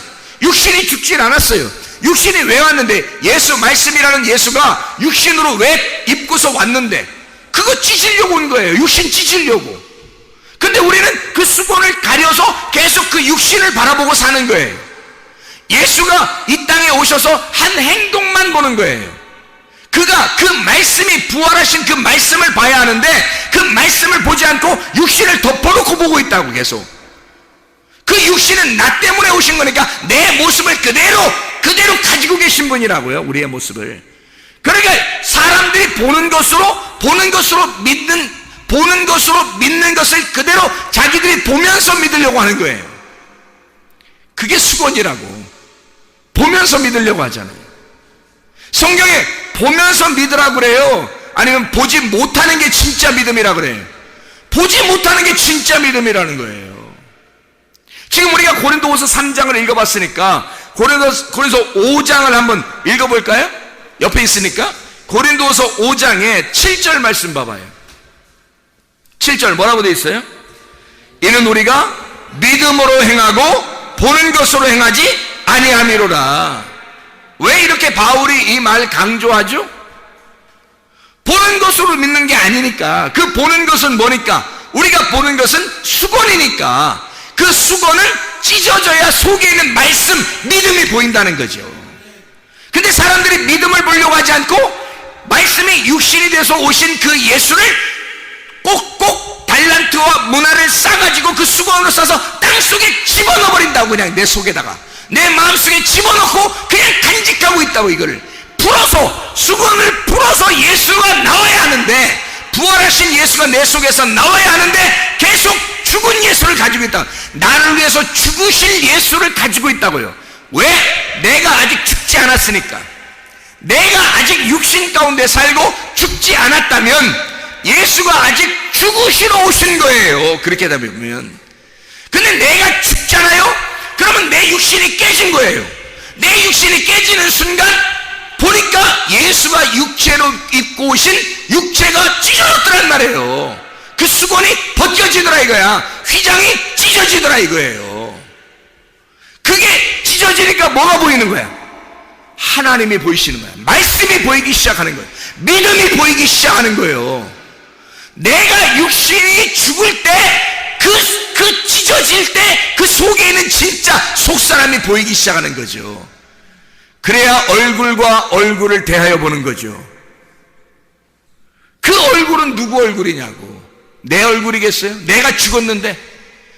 육신이 죽질 않았어요. 육신이 왜 왔는데, 예수 말씀이라는 예수가 육신으로 왜 입고서 왔는데, 그거 찢으려고 온 거예요. 육신 찢으려고. 근데 우리는 그 수건을 가려서 계속 그 육신을 바라보고 사는 거예요. 예수가 이 땅에 오셔서 한 행동만 보는 거예요. 그가 그 말씀이 부활하신 그 말씀을 봐야 하는데, 그 말씀을 보지 않고 육신을 덮어놓고 보고 있다고. 계속 그 육신은 나 때문에 오신 거니까 내 모습을 그대로 가지고 계신 분이라고요. 우리의 모습을. 그러니까 사람들이 보는 것으로 믿는 것을 그대로 자기들이 보면서 믿으려고 하는 거예요. 그게 수건이라고. 보면서 믿으려고 하잖아요. 성경에 보면서 믿으라고 그래요? 아니면 보지 못하는 게 진짜 믿음이라고 그래요? 보지 못하는 게 진짜 믿음이라는 거예요. 지금 우리가 고린도후서 3장을 읽어봤으니까 고린도서 5장을 한번 읽어볼까요? 옆에 있으니까. 고린도서 5장에 7절 말씀 봐봐요. 7절 뭐라고 되어 있어요? 이는 우리가 믿음으로 행하고 보는 것으로 행하지 아니함이로라. 왜 이렇게 바울이 이 말 강조하죠? 보는 것으로 믿는 게 아니니까. 그 보는 것은 뭐니까? 우리가 보는 것은 수건이니까 그 수건을 찢어져야 속에 있는 말씀, 믿음이 보인다는 거죠. 근데 사람들이 믿음을 보려고 하지 않고 말씀이 육신이 돼서 오신 그 예수를 꼭꼭 달란트와 문화를 싸가지고 그 수건으로 싸서 땅속에 집어넣어버린다고. 그냥 내 속에다가, 내 마음속에 집어넣고 그냥 간직하고 있다고. 이거를 풀어서, 수건을 풀어서 예수가 나와야 하는데, 부활 부활하신 예수가 내 속에서 나와야 하는데 계속 죽은 예수를 가지고 있다. 나를 위해서 죽으실 예수를 가지고 있다고요. 왜? 내가 아직 죽지 않았으니까. 내가 아직 육신 가운데 살고 죽지 않았다면 예수가 아직 죽으시러 오신 거예요. 그렇게 하다 보면. 근데 내가 죽잖아요? 그러면 내 육신이 깨진 거예요. 내 육신이 깨지는 순간 보니까 예수가 육체로 입고 오신 육체가 찢어졌더란 말이에요. 그 수건이 벗겨지더라 이거야. 휘장이 찢어지더라 이거예요. 그게 찢어지니까 뭐가 보이는 거야? 하나님이 보이시는 거야. 말씀이 보이기 시작하는 거예요. 믿음이 보이기 시작하는 거예요. 내가 육신이 죽을 때 그 찢어질 때 그 속에 있는 진짜 속사람이 보이기 시작하는 거죠. 그래야 얼굴과 얼굴을 대하여 보는 거죠. 그 얼굴은 누구 얼굴이냐고. 내 얼굴이겠어요? 내가 죽었는데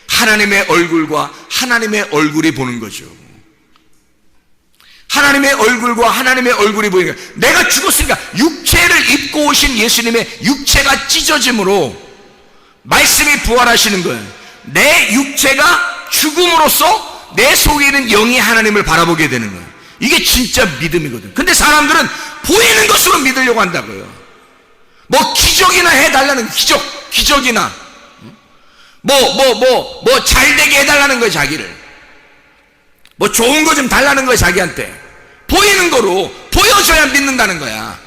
하나님의 얼굴과 하나님의 얼굴이 보는 거죠. 하나님의 얼굴과 하나님의 얼굴이 보이는 거예요. 내가 죽었으니까 육체를 입고 오신 예수님의 육체가 찢어짐으로 말씀이 부활하시는 거예요. 내 육체가 죽음으로써 내 속에 있는 영이 하나님을 바라보게 되는 거예요. 이게 진짜 믿음이거든. 근데 사람들은 보이는 것으로 믿으려고 한다고요. 뭐 기적이나 해달라는 기적이나 뭐 잘되게 해달라는 거예요. 자기를 뭐 좋은 거 좀 달라는 거예요. 자기한테 보이는 거로 보여줘야 믿는다는 거야.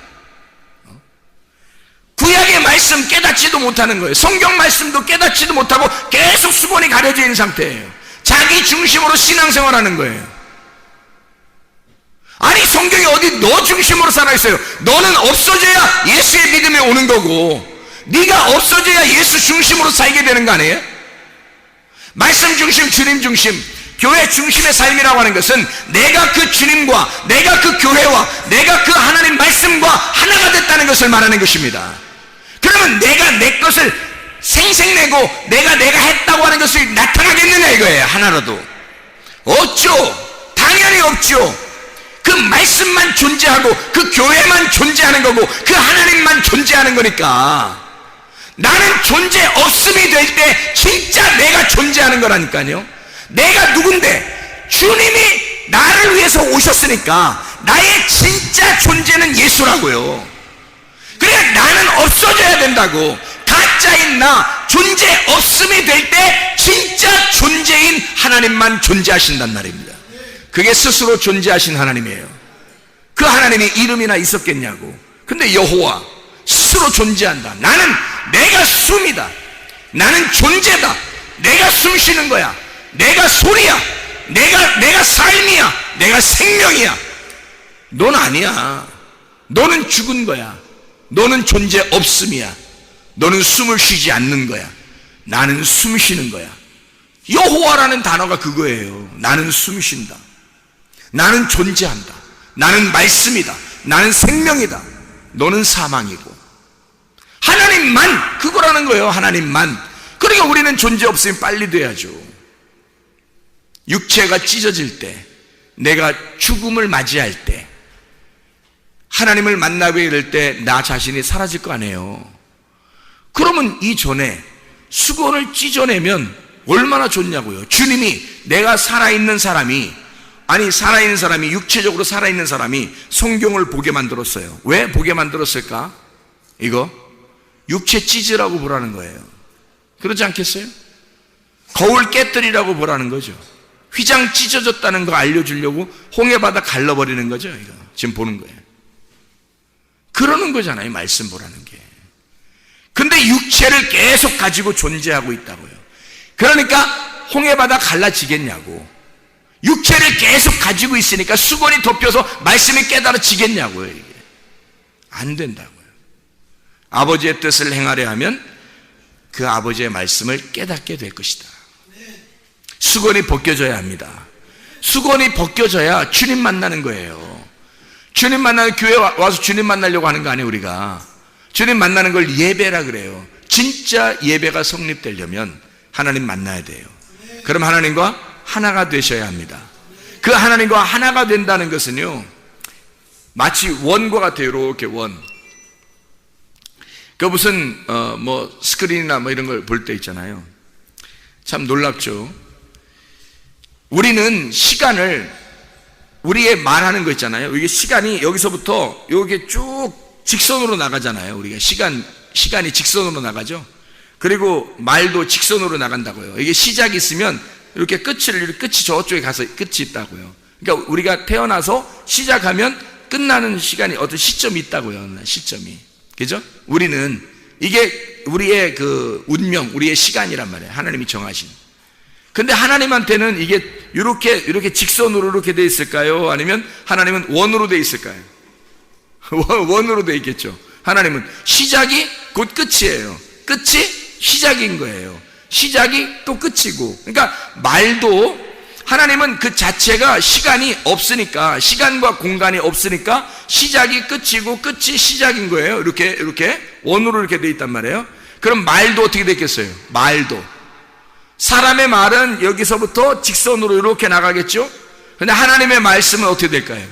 구약의 말씀 깨닫지도 못하는 거예요. 성경 말씀도 깨닫지도 못하고 계속 수건이 가려져 있는 상태예요. 자기 중심으로 신앙생활하는 거예요. 아니 성경이 어디 너 중심으로 살아있어요. 너는 없어져야 예수의 믿음이 오는 거고 네가 없어져야 예수 중심으로 살게 되는 거 아니에요? 말씀 중심, 주님 중심, 교회 중심의 삶이라고 하는 것은 내가 그 주님과 내가 그 교회와 내가 그 하나님 말씀과 하나가 됐다는 것을 말하는 것입니다. 그러면 내가 내 것을 생색내고 내가 했다고 하는 것이 나타나겠느냐 이거예요. 하나라도 없죠. 당연히 없죠. 그 말씀만 존재하고 그 교회만 존재하는 거고 그 하나님만 존재하는 거니까 나는 존재 없음이 될 때 진짜 내가 존재하는 거라니까요. 내가 누군데 주님이 나를 위해서 오셨으니까 나의 진짜 존재는 예수라고요. 그래 나는 없어져야 된다고. 가짜인 나 존재 없음이 될 때 진짜 존재인 하나님만 존재하신단 말입니다. 그게 스스로 존재하신 하나님이에요. 그 하나님이 이름이나 있었겠냐고. 근데 여호와 스스로 존재한다. 나는 내가 숨이다. 나는 존재다. 내가 숨 쉬는 거야. 내가 소리야. 내가 삶이야. 내가 생명이야. 넌 아니야. 너는 죽은 거야. 너는 존재 없음이야. 너는 숨을 쉬지 않는 거야. 나는 숨 쉬는 거야. 여호와라는 단어가 그거예요. 나는 숨 쉰다. 나는 존재한다. 나는 말씀이다. 나는 생명이다. 너는 사망이고. 하나님만 그거라는 거예요. 하나님만. 그러니까 우리는 존재 없으면 빨리 돼야죠. 육체가 찢어질 때, 내가 죽음을 맞이할 때, 하나님을 만나게 될 때 나 자신이 사라질 거 아니에요. 그러면 이전에 수건을 찢어내면 얼마나 좋냐고요. 주님이 내가 살아있는 사람이, 아니 살아있는 사람이, 육체적으로 살아있는 사람이 성경을 보게 만들었어요. 왜 보게 만들었을까? 이거 육체 찢으라고 보라는 거예요. 그러지 않겠어요? 거울 깨뜨리라고 보라는 거죠. 휘장 찢어졌다는 거 알려주려고 홍해바다 갈라버리는 거죠. 이거 지금 보는 거예요. 그러는 거잖아요. 말씀 보라는 게. 근데 육체를 계속 가지고 존재하고 있다고요. 그러니까 홍해바다 갈라지겠냐고. 육체를 계속 가지고 있으니까 수건이 덮여서 말씀이 깨달아지겠냐고요. 이게 안 된다고요. 아버지의 뜻을 행하려 하면 그 아버지의 말씀을 깨닫게 될 것이다. 수건이 벗겨져야 합니다. 수건이 벗겨져야 주님 만나는 거예요. 주님 만나는, 교회 와서 주님 만나려고 하는 거 아니에요. 우리가 주님 만나는 걸 예배라 그래요. 진짜 예배가 성립되려면 하나님 만나야 돼요. 그럼 하나님과 하나가 되셔야 합니다. 그 하나님과 하나가 된다는 것은요, 마치 원과 같아요. 이렇게 원. 그 무슨 뭐 스크린이나 뭐 이런 걸 볼 때 있잖아요. 참 놀랍죠. 우리는 시간을, 우리의 말하는 거 있잖아요. 이게 시간이 여기서부터 여기 쭉 직선으로 나가잖아요. 우리가 시간이 직선으로 나가죠. 그리고 말도 직선으로 나간다고요. 이게 시작이 있으면 이렇게 끝이 저쪽에 가서 끝이 있다고요. 그러니까 우리가 태어나서 시작하면 끝나는 시간이 어떤 시점이 있다고요. 시점이. 그죠? 우리는 이게 우리의 그 운명, 우리의 시간이란 말이에요. 하나님이 정하신. 근데 하나님한테는 이게 이렇게 직선으로 이렇게 돼 있을까요? 아니면 하나님은 원으로 돼 있을까요? 원으로 돼 있겠죠. 하나님은 시작이 곧 끝이에요. 끝이 시작인 거예요. 시작이 또 끝이고. 그러니까 말도 하나님은 그 자체가 시간이 없으니까, 시간과 공간이 없으니까 시작이 끝이고 끝이 시작인 거예요. 이렇게 원으로 이렇게 돼 있단 말이에요. 그럼 말도 어떻게 됐겠어요? 말도 사람의 말은 여기서부터 직선으로 이렇게 나가겠죠. 근데 하나님의 말씀은 어떻게 될까요?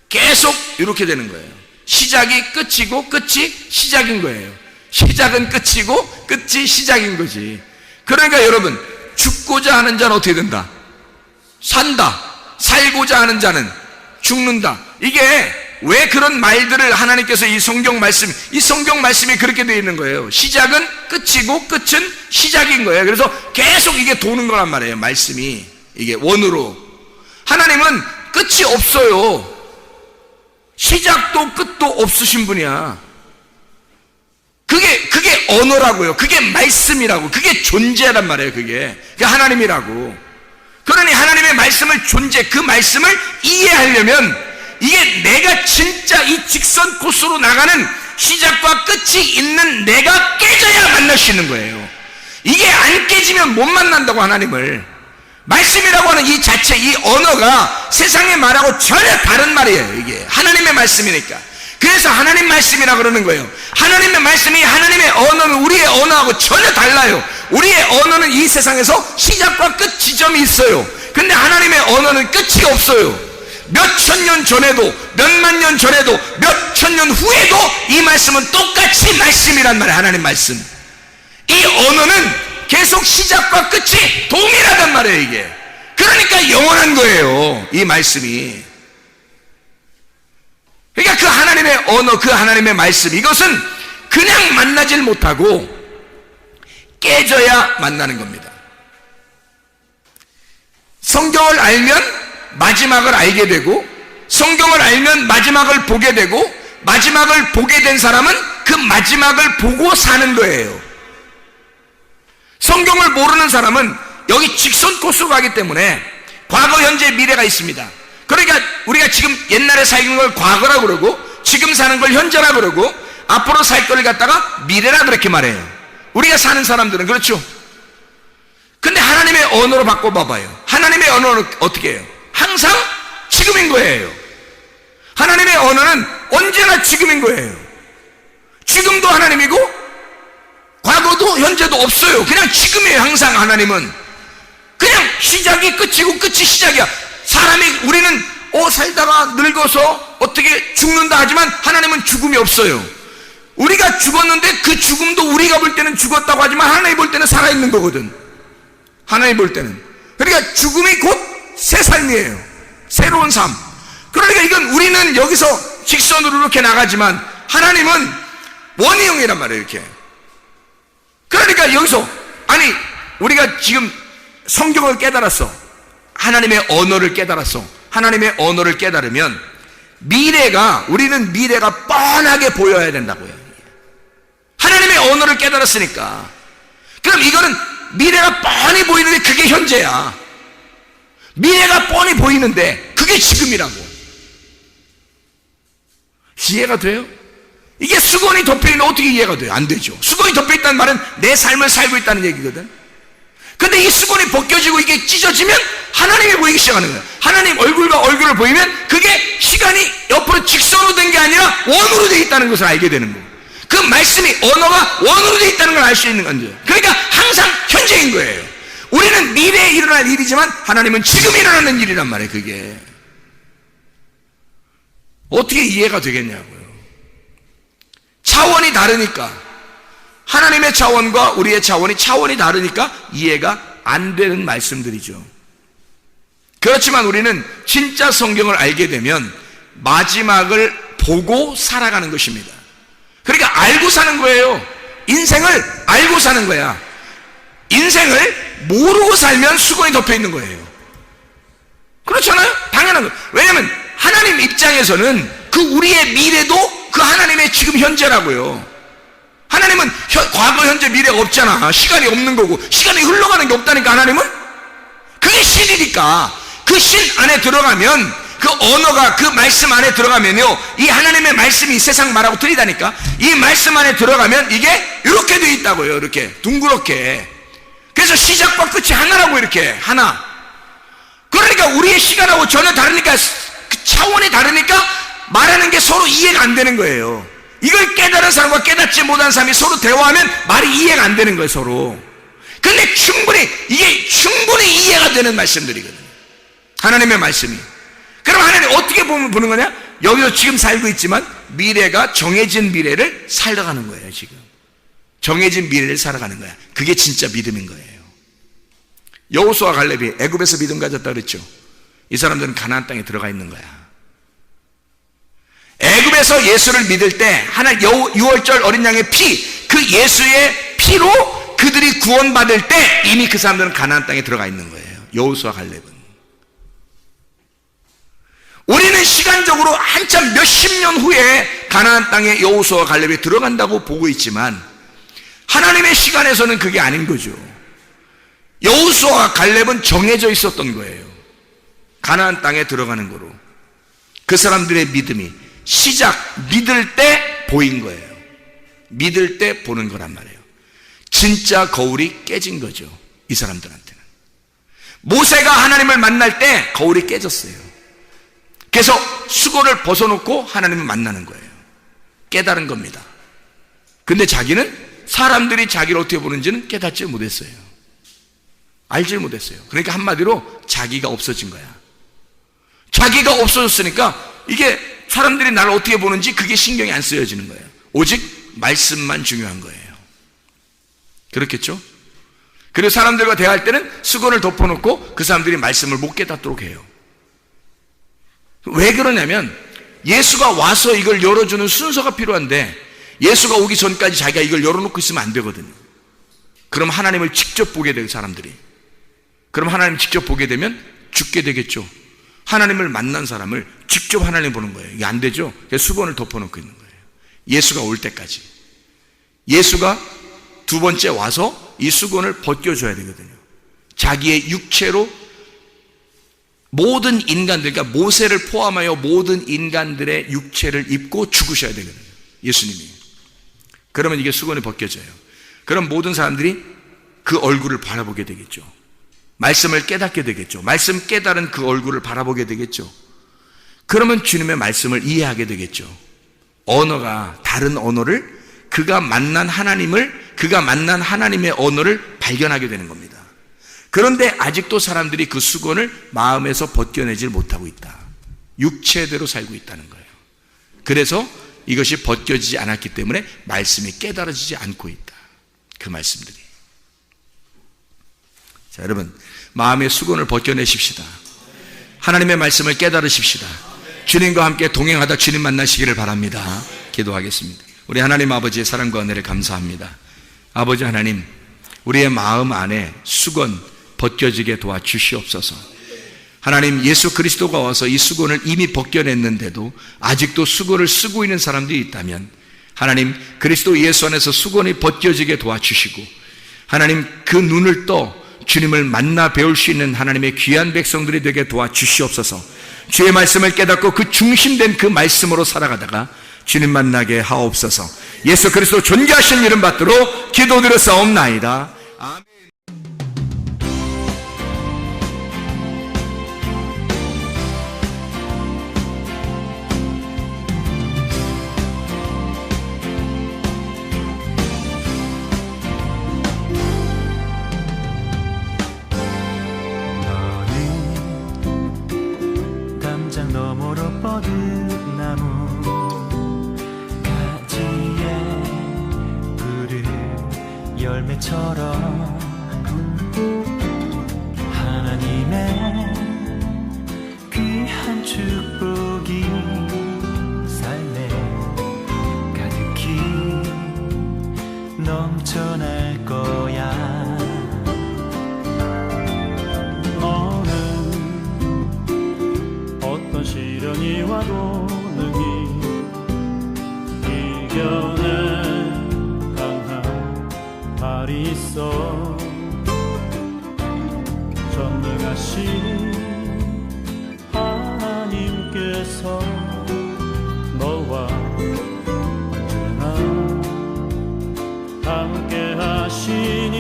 계속 이렇게 되는 거예요. 시작이 끝이고 끝이 시작인 거예요. 시작은 끝이고 끝이 시작인 거지. 그러니까 여러분, 죽고자 하는 자는 어떻게 된다? 산다. 살고자 하는 자는 죽는다. 이게 왜 그런 말들을 하나님께서 이 성경 말씀이 그렇게 되어 있는 거예요. 시작은 끝이고 끝은 시작인 거예요. 그래서 계속 이게 도는 거란 말이에요. 말씀이 이게 원으로. 하나님은 끝이 없어요. 시작도 끝도 없으신 분이야. 그게 언어라고요. 그게 말씀이라고. 그게 존재란 말이에요. 그게 하나님이라고. 그러니 하나님의 말씀을 그 말씀을 이해하려면 이게 내가 진짜 이 직선 코스로 나가는 시작과 끝이 있는 내가 깨져야 만날 수 있는 거예요. 이게 안 깨지면 못 만난다고. 하나님을. 말씀이라고 하는 이 자체, 이 언어가 세상의 말하고 전혀 다른 말이에요. 이게 하나님의 말씀이니까. 그래서 하나님 말씀이라고 그러는 거예요. 하나님의 말씀이, 하나님의 언어는 우리의 언어하고 전혀 달라요. 우리의 언어는 이 세상에서 시작과 끝 지점이 있어요. 근데 하나님의 언어는 끝이 없어요. 몇 천 년 전에도, 몇만 년 전에도, 몇 천 년 후에도 이 말씀은 똑같이 말씀이란 말이에요. 하나님 말씀. 이 언어는 계속 시작과 끝이 동일하단 말이에요. 이게. 그러니까 영원한 거예요. 이 말씀이. 그러니까 그 하나님의 언어, 그 하나님의 말씀, 이것은 그냥 만나질 못하고 깨져야 만나는 겁니다. 성경을 알면 마지막을 알게 되고, 성경을 알면 마지막을 보게 되고, 마지막을 보게 된 사람은 그 마지막을 보고 사는 거예요. 성경을 모르는 사람은 여기 직선 코스로 가기 때문에 과거, 현재, 미래가 있습니다. 그러니까 우리가 지금 옛날에 살는 걸 과거라 그러고, 지금 사는 걸 현재라 그러고, 앞으로 살 걸 갖다가 미래라 그렇게 말해요. 우리가 사는 사람들은. 그렇죠? 근데 하나님의 언어로 바꿔봐봐요. 하나님의 언어는 어떻게 해요? 항상 지금인 거예요. 하나님의 언어는 언제나 지금인 거예요. 지금도 하나님이고 과거도 현재도 없어요. 그냥 지금이에요. 항상 하나님은 그냥 시작이 끝이고 끝이 시작이야. 우리는 살다가 늙어서 어떻게 죽는다 하지만 하나님은 죽음이 없어요. 우리가 죽었는데 그 죽음도 우리가 볼 때는 죽었다고 하지만 하나님 볼 때는 살아있는 거거든. 하나님 볼 때는. 그러니까 죽음이 곧 새 삶이에요. 새로운 삶. 그러니까 이건 우리는 여기서 직선으로 이렇게 나가지만 하나님은 원형이란 말이에요. 이렇게. 그러니까 여기서 우리가 지금 성경을 깨달았어. 하나님의 언어를 깨달았어. 하나님의 언어를 깨달으면 우리는 미래가 뻔하게 보여야 된다고요. 하나님의 언어를 깨달았으니까. 그럼 이거는 미래가 뻔히 보이는데 그게 현재야. 미래가 뻔히 보이는데 그게 지금이라고. 이해가 돼요? 이게 수건이 덮여있는데 어떻게 이해가 돼요? 안 되죠. 수건이 덮여있다는 말은 내 삶을 살고 있다는 얘기거든. 근데 이 수건이 벗겨지고 이게 찢어지면 하나님이 보이기 시작하는 거예요. 하나님 얼굴과 얼굴을 보이면 그게 시간이 옆으로 직선으로 된 게 아니라 원으로 되어 있다는 것을 알게 되는 거예요. 그 말씀이, 언어가 원으로 되어 있다는 걸 알 수 있는 건데, 그러니까 항상 현재인 거예요. 우리는 미래에 일어날 일이지만 하나님은 지금 일어나는 일이란 말이에요. 그게 어떻게 이해가 되겠냐고요. 차원이 다르니까, 하나님의 차원과 우리의 차원이 다르니까 이해가 안 되는 말씀들이죠. 그렇지만 우리는 진짜 성경을 알게 되면 마지막을 보고 살아가는 것입니다. 그러니까 알고 사는 거예요. 인생을 알고 사는 거야. 인생을 모르고 살면 수고에 덮여 있는 거예요. 그렇잖아요? 당연한 거예요. 왜냐하면 하나님 입장에서는 그 우리의 미래도 그 하나님의 지금 현재라고요. 하나님은 과거, 현재, 미래가 없잖아. 시간이 없는 거고, 시간이 흘러가는 게 없다니까. 하나님은 그게 신이니까, 그 신 안에 들어가면, 그 언어가 그 말씀 안에 들어가면요, 이 하나님의 말씀이 세상 말하고 틀리다니까. 이 말씀 안에 들어가면 이게 이렇게 돼 있다고요. 이렇게 둥그렇게. 그래서 시작과 끝이 하나라고. 이렇게 하나. 그러니까 우리의 시간하고 전혀 다르니까, 그 차원이 다르니까 말하는 게 서로 이해가 안 되는 거예요. 이걸 깨달은 사람과 깨닫지 못한 사람이 서로 대화하면 말이 이해가 안 되는 거예요, 서로. 근데 이게 충분히 이해가 되는 말씀들이거든요. 하나님의 말씀이. 그럼 하나님 어떻게 보는 거냐? 여기서 지금 살고 있지만 미래가 정해진 미래를 살아가는 거예요, 지금. 정해진 미래를 살아가는 거야. 그게 진짜 믿음인 거예요. 여호수아 갈렙이 애굽에서 믿음 가졌다 그랬죠. 이 사람들은 가나안 땅에 들어가 있는 거야. 애굽에서 예수를 믿을 때 유월절 어린 양의 피, 그 예수의 피로 그들이 구원받을 때 이미 그 사람들은 가나안 땅에 들어가 있는 거예요. 여호수아 갈렙은. 우리는 시간적으로 한참 몇십 년 후에 가나안 땅에 여호수아 갈렙이 들어간다고 보고 있지만 하나님의 시간에서는 그게 아닌 거죠. 여호수아 갈렙은 정해져 있었던 거예요. 가나안 땅에 들어가는 거로. 그 사람들의 믿음이 믿을 때 보인 거예요. 믿을 때 보는 거란 말이에요. 진짜 거울이 깨진 거죠, 이 사람들한테는. 모세가 하나님을 만날 때 거울이 깨졌어요. 그래서 수고를 벗어놓고 하나님을 만나는 거예요. 깨달은 겁니다. 근데 사람들이 자기를 어떻게 보는지는 깨닫지 못했어요. 알지 못했어요. 그러니까 한마디로 자기가 없어진 거야. 자기가 없어졌으니까 이게 사람들이 나를 어떻게 보는지 그게 신경이 안 쓰여지는 거예요. 오직 말씀만 중요한 거예요. 그렇겠죠? 그리고 사람들과 대화할 때는 수건을 덮어놓고 그 사람들이 말씀을 못 깨닫도록 해요. 왜 그러냐면 예수가 와서 이걸 열어주는 순서가 필요한데 예수가 오기 전까지 자기가 이걸 열어놓고 있으면 안 되거든요. 그럼 하나님을 직접 보게 돼요, 사람들이. 그럼 하나님 직접 보게 되면 죽게 되겠죠. 하나님을 만난 사람을 직접 하나님 보는 거예요. 이게 안 되죠. 그래서 수건을 덮어놓고 있는 거예요. 예수가 올 때까지. 예수가 두 번째 와서 이 수건을 벗겨줘야 되거든요. 자기의 육체로 모든 인간들, 그러니까 모세를 포함하여 모든 인간들의 육체를 입고 죽으셔야 되거든요, 예수님이. 그러면 이게 수건이 벗겨져요. 그럼 모든 사람들이 그 얼굴을 바라보게 되겠죠. 말씀을 깨닫게 되겠죠. 말씀 깨달은 그 얼굴을 바라보게 되겠죠. 그러면 주님의 말씀을 이해하게 되겠죠. 언어가 다른 언어를 그가 만난 하나님의 언어를 발견하게 되는 겁니다. 그런데 아직도 사람들이 그 수건을 마음에서 벗겨내질 못하고 있다. 육체대로 살고 있다는 거예요. 그래서 이것이 벗겨지지 않았기 때문에 말씀이 깨달아지지 않고 있다. 그 말씀들이. 자, 여러분, 마음의 수건을 벗겨내십시다. 하나님의 말씀을 깨달으십시다. 주님과 함께 동행하다 주님 만나시기를 바랍니다. 기도하겠습니다. 우리 하나님 아버지의 사랑과 은혜를 감사합니다. 아버지 하나님, 우리의 마음 안에 수건 벗겨지게 도와주시옵소서. 하나님, 예수 그리스도가 와서 이 수건을 이미 벗겨냈는데도 아직도 수건을 쓰고 있는 사람들이 있다면 하나님, 그리스도 예수 안에서 수건이 벗겨지게 도와주시고 하나님, 그 눈을 떠 주님을 만나 배울 수 있는 하나님의 귀한 백성들이 되게 도와주시옵소서. 주의 말씀을 깨닫고 그 중심된 그 말씀으로 살아가다가 주님 만나게 하옵소서. 예수 그리스도 존귀하신 이름 받들어 기도드렸사옵나이다. 아멘. 너머로 뻗은 나무 가지에 열매처럼 하나님의 귀한 축복이 삶에 가득히 넘쳐날 거야. 너는 어떤 시련이 와도 능히 이겨낼 강한 발이 있어. 전능하신 하나님께서 너와 언제나 함께 하시니.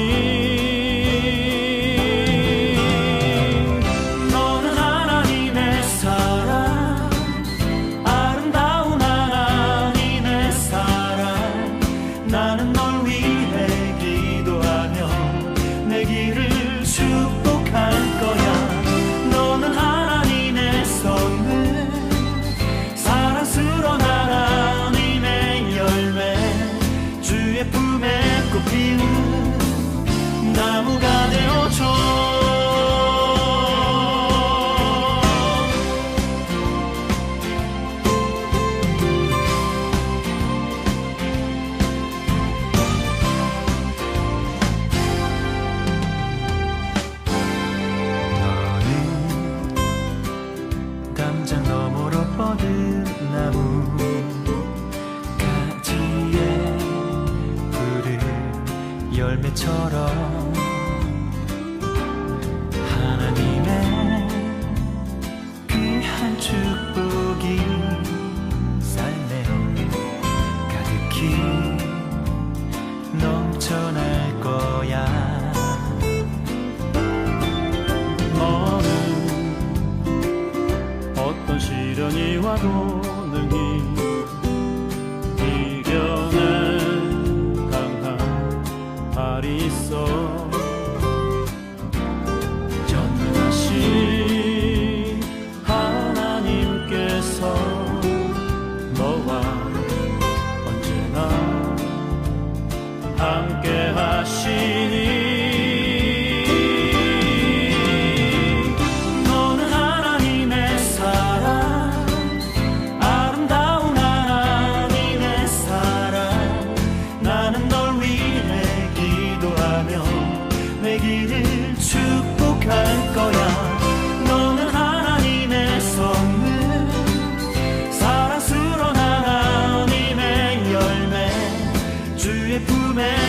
너는 하나님의 사랑, 아름다운 하나님의 사랑. 나는 널 위해 기도하며 내 길을 축복할 거야. 너는 하나님의 선물, 사랑스러운 하나님의 열매. 주의 품에 꽃피는 나무가 되어줘. 담장 너머로 뻗은 나무 가지에 푸른 열매처럼 하나님의 귀한 축복이 삶에 가득히 넘쳐날 거야. 너는 어떤 시련이 와도 능히 이겨낼 강한 발이 있어. 전능하신 하나님께서 너와 언제나 함께 하시니. 너는 하나님의 사랑, 아름다운 하나님의 사랑. 나는 널 위해 기도하며 내 길을 축복할 거야. 너는 하나님의 선물, 사랑스러운 하나님의 열매. 주의 품에